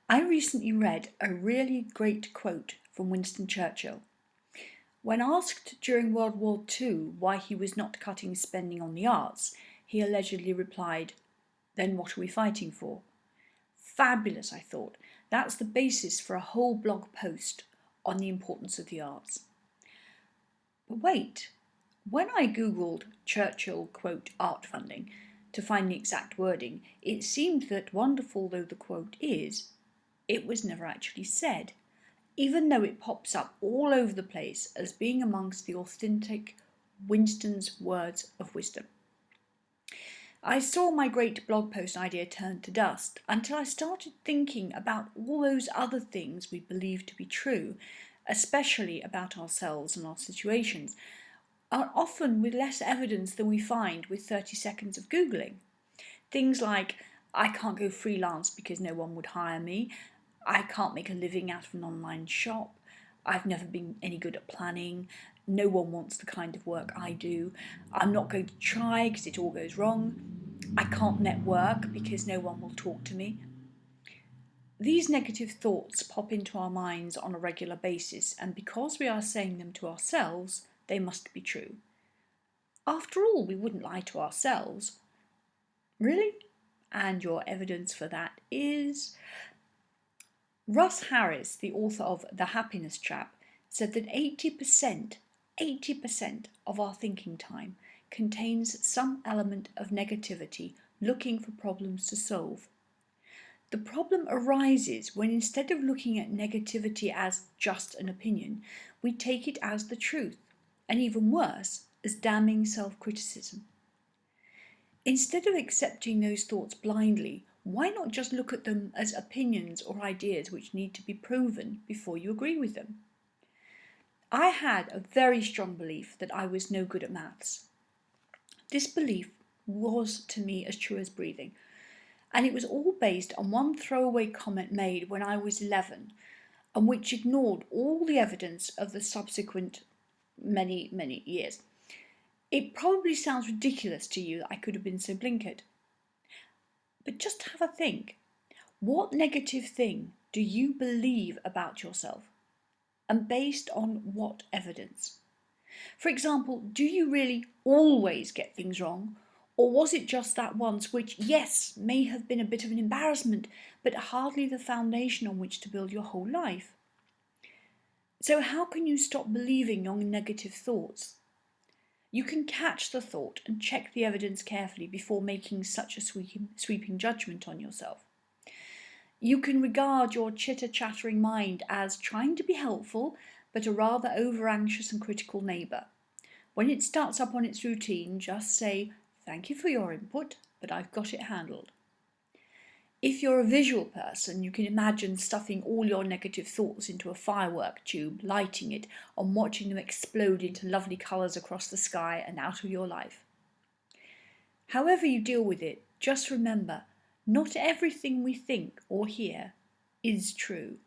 I recently read a really great quote from Winston Churchill. When asked during World War II why he was not cutting spending on the arts, he allegedly replied, "Then what are we fighting for?" Fabulous, I thought. That's the basis for a whole blog post on the importance of the arts. But wait, when I googled Churchill quote art funding to find the exact wording, it seemed that wonderful though the quote is, it was never actually said, even though it pops up all over the place as being amongst the authentic Winston's words of wisdom. I saw my great blog post idea turn to dust until I started thinking about all those other things we believe to be true, especially about ourselves and our situations, are often with less evidence than we find with 30 seconds of Googling. Things like, I can't go freelance because no one would hire me, I can't make a living out of an online shop, I've never been any good at planning, no one wants the kind of work I do, I'm not going to try because it all goes wrong, I can't network because no one will talk to me. These negative thoughts pop into our minds on a regular basis, and because we are saying them to ourselves, they must be true. After all, we wouldn't lie to ourselves. Really? And your evidence for that is... Russ Harris, the author of The Happiness Trap, said that 80% of our thinking time contains some element of negativity looking for problems to solve. The problem arises when instead of looking at negativity as just an opinion, we take it as the truth, and even worse, as damning self-criticism. Instead of accepting those thoughts blindly, why not just look at them as opinions or ideas which need to be proven before you agree with them? I had a very strong belief that I was no good at maths. This belief was to me as true as breathing, and it was all based on one throwaway comment made when I was 11, and which ignored all the evidence of the subsequent many years. It probably sounds ridiculous to you that I could have been so blinkered. But just have a think. What negative thing do you believe about yourself? And based on what evidence? For example, do you really always get things wrong? Or was it just that once, which, yes, may have been a bit of an embarrassment, but hardly the foundation on which to build your whole life? So how can you stop believing your negative thoughts? You can catch the thought and check the evidence carefully before making such a sweeping judgment on yourself. You can regard your chitter-chattering mind as trying to be helpful, but a rather over-anxious and critical neighbour. When it starts up on its routine, just say, "Thank you for your input, but I've got it handled." If you're a visual person, you can imagine stuffing all your negative thoughts into a firework tube, lighting it, and watching them explode into lovely colours across the sky and out of your life. However you deal with it, just remember, not everything we think or hear is true.